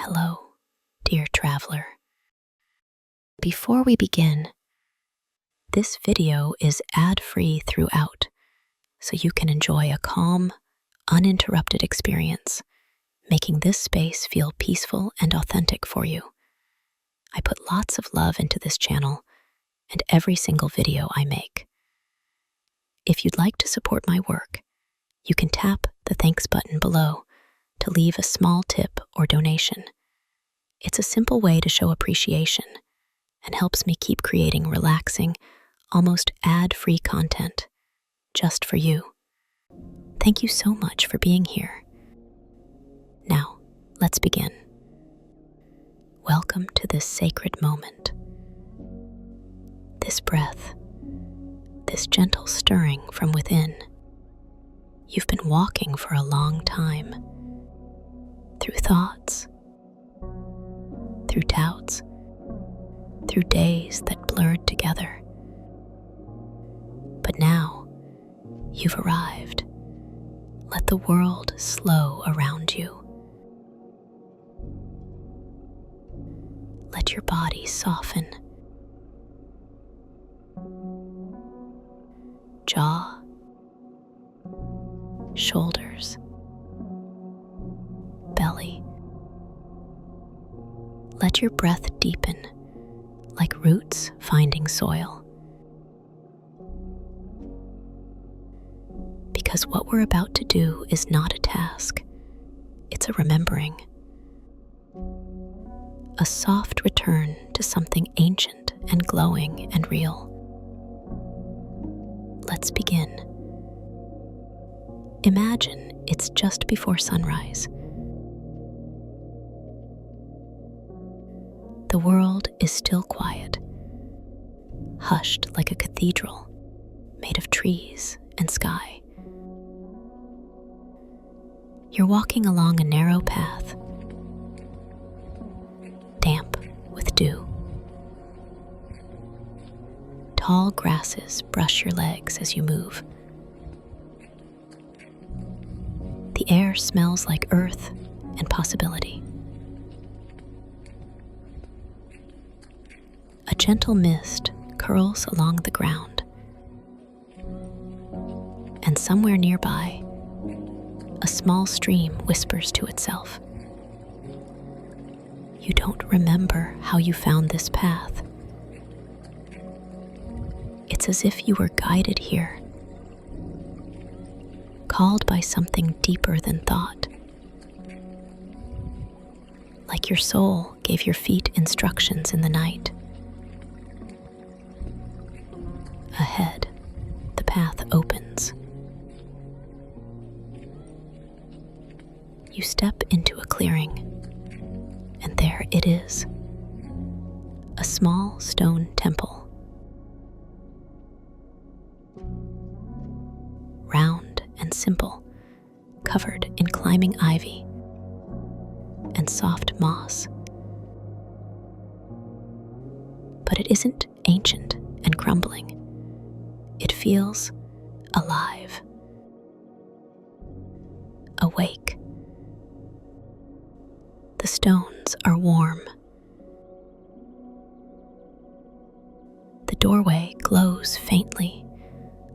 Hello, dear traveler. Before we begin, this video is ad-free throughout, so you can enjoy a calm, uninterrupted experience, making this space feel peaceful and authentic for you. I put lots of love into this channel and every single video I make. If you'd like to support my work, you can tap the thanks button below to leave a small tip or donation. It's a simple way to show appreciation and helps me keep creating relaxing, almost ad-free content just for you. Thank you so much for being here. Now, let's begin. Welcome to this sacred moment. This breath, this gentle stirring from within. You've been walking for a long time, through thoughts, through doubts, through days that blurred together. But now, you've arrived. Let the world slow around you. Let your body soften. Jaw, shoulders, belly. Let your breath deepen, like roots finding soil. Because what we're about to do is not a task, it's a remembering. A soft return to something ancient and glowing and real. Let's begin. Imagine it's just before sunrise. The world is still quiet, hushed like a cathedral made of trees and sky. You're walking along a narrow path, damp with dew. Tall grasses brush your legs as you move. The air smells like earth and possibility. A gentle mist curls along the ground. And somewhere nearby, a small stream whispers to itself. You don't remember how you found this path. It's as if you were guided here, called by something deeper than thought. Like your soul gave your feet instructions in the night. Ahead, the path opens. You step into a clearing, and there it is. A small stone temple. Round and simple, covered in climbing ivy and soft moss. But it isn't ancient and crumbling. It feels alive, awake. The stones are warm. The doorway glows faintly,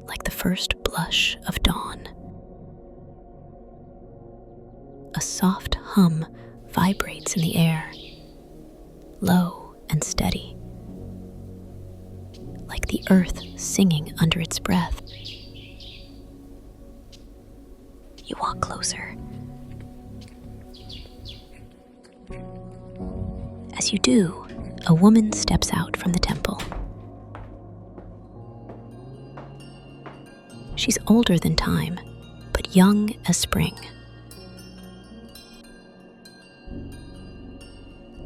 like the first blush of dawn. A soft hum vibrates in the air, low and steady, like the earth singing under its breath. You walk closer. As you do, a woman steps out from the temple. She's older than time, but young as spring.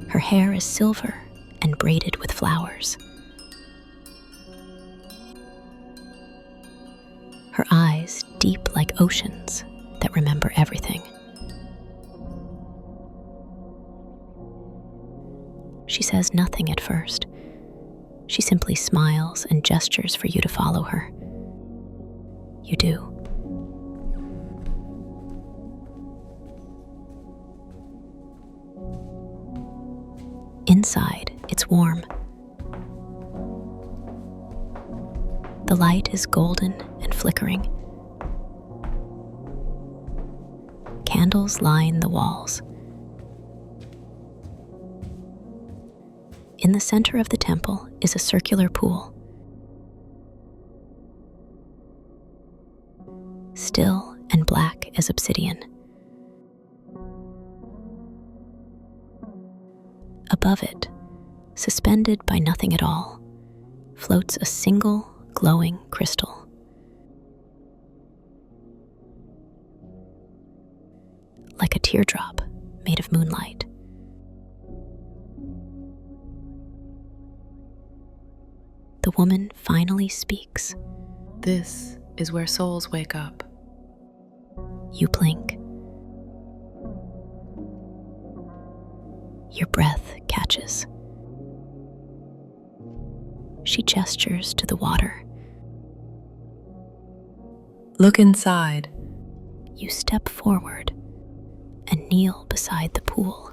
Her hair is silver and braided with flowers. Her eyes deep like oceans that remember everything. She says nothing at first. She simply smiles and gestures for you to follow her. You do. Inside, it's warm. The light is golden and flickering. Candles line the walls. In the center of the temple is a circular pool. Still and black as obsidian. Above it, suspended by nothing at all, floats a single glowing crystal. Like a teardrop made of moonlight. The woman finally speaks. This is where souls wake up. You blink. Your breath catches. She gestures to the water. Look inside. You step forward and kneel beside the pool.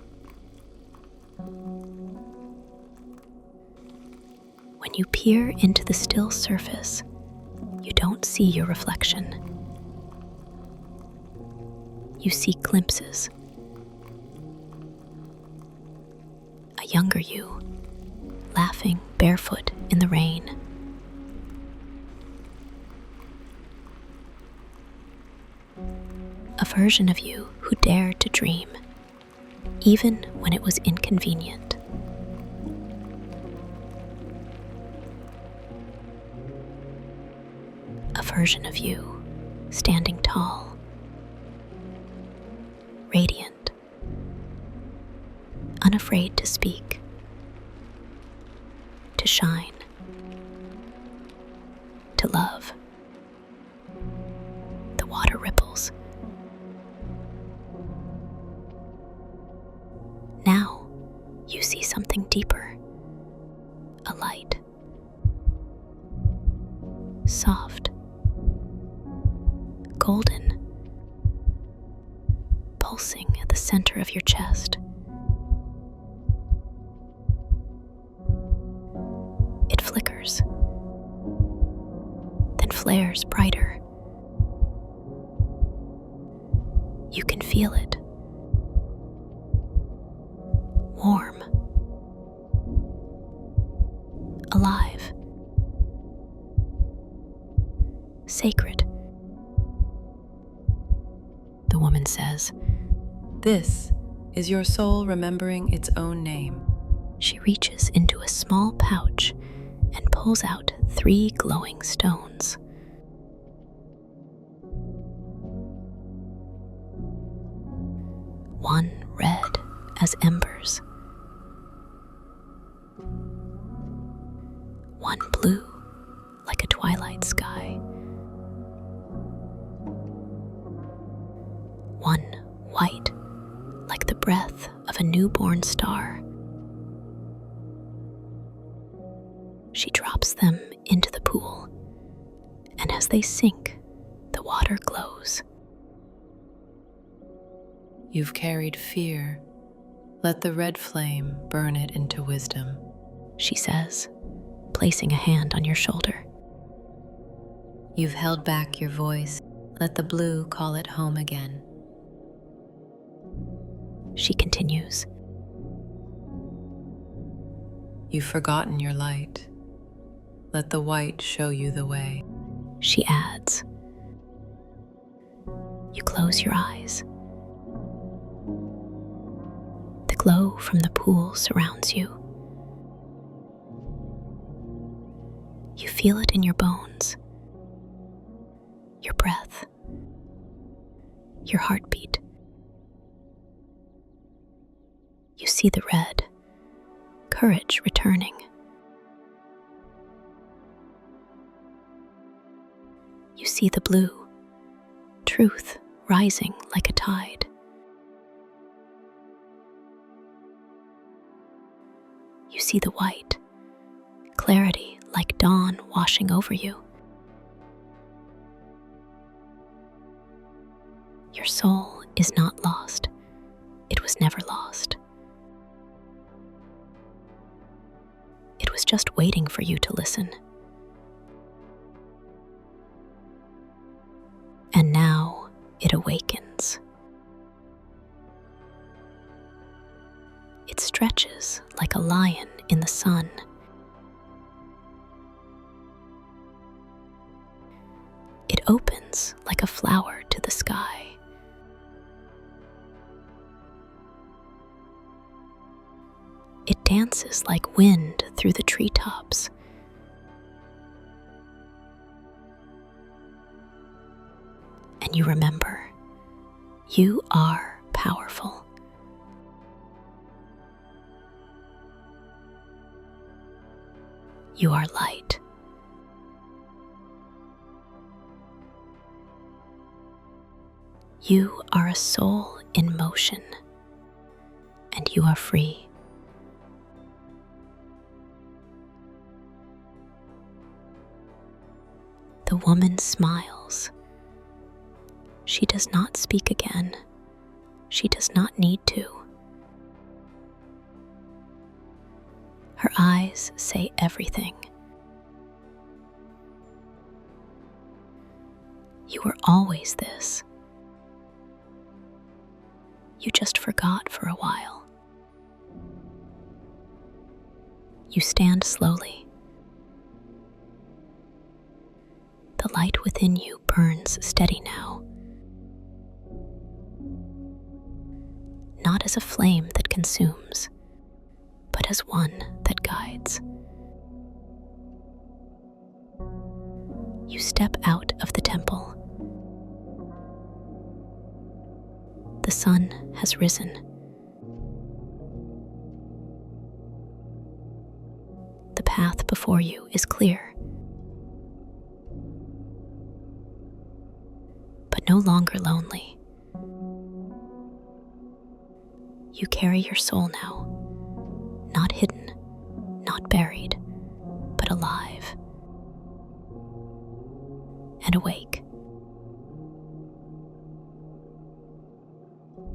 When you peer into the still surface, you don't see your reflection. You see glimpses. A younger you, laughing barefoot in the rain. A version of you who dared to dream, even when it was inconvenient. A version of you standing tall, radiant, unafraid to speak, to shine, to love. The water ripples. Now you see something deeper, a light, soft, golden, pulsing at the center of your chest. It flickers, then flares brighter. You can feel it. Warm. Alive. Sacred. The woman says, This is your soul remembering its own name. She reaches into a small pouch and pulls out 3 glowing stones. One red as embers. One blue like a twilight sky. One white like the breath of a newborn star. She drops them into the pool, and as they sink, the water glows. You've carried fear. Let the red flame burn it into wisdom, She says, placing a hand on your shoulder. You've held back your voice. Let the blue call it home again. She continues. You've forgotten your light. Let the white show you the way. She adds. You close your eyes. The glow from the pool surrounds you. You feel it in your bones, your breath, your heartbeat. You see the red, courage returning. You see the blue, truth rising like a tide. You see the white, clarity like dawn washing over you. Your soul is not lost. It was never lost. just waiting for you to listen. And now it awakens. It stretches like a lion in the sun. It opens like a flower to the sky. It dances like wind through the treetops. And you remember, you are powerful. You are light. You are a soul in motion, and you are free. The woman smiles. She does not speak again. She does not need to. Her eyes say everything. You were always this. You just forgot for a while. You stand slowly. The light within you burns steady now. Not as a flame that consumes, but as one that guides. You step out of the temple. The sun has risen. The path before you is clear, but no longer lonely. You carry your soul now, not hidden, not buried, but alive and awake.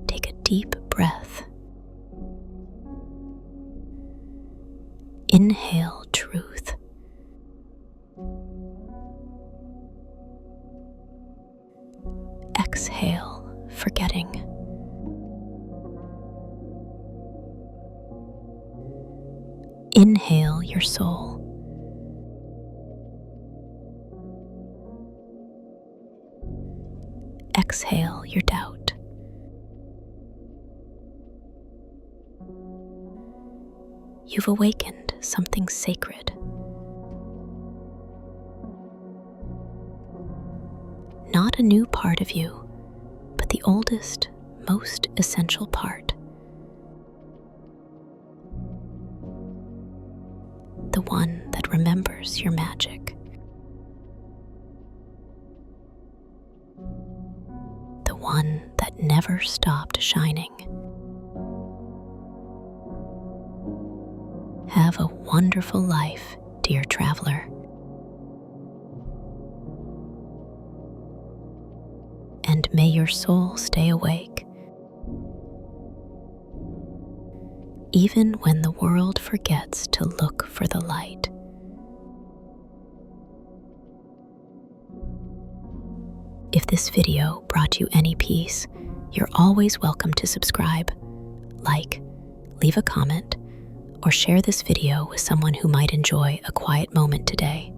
Take a deep breath. Inhale truth. Exhale forgetting. Inhale your soul. Exhale your doubt. You've awakened something sacred. Not a new part of you, but the oldest, most essential part. The one that remembers your magic. The one that never stopped shining. Have a wonderful life, dear traveler. And may your soul stay awake, even when the world forgets to look for the light. If this video brought you any peace, you're always welcome to subscribe, like, leave a comment, or share this video with someone who might enjoy a quiet moment today.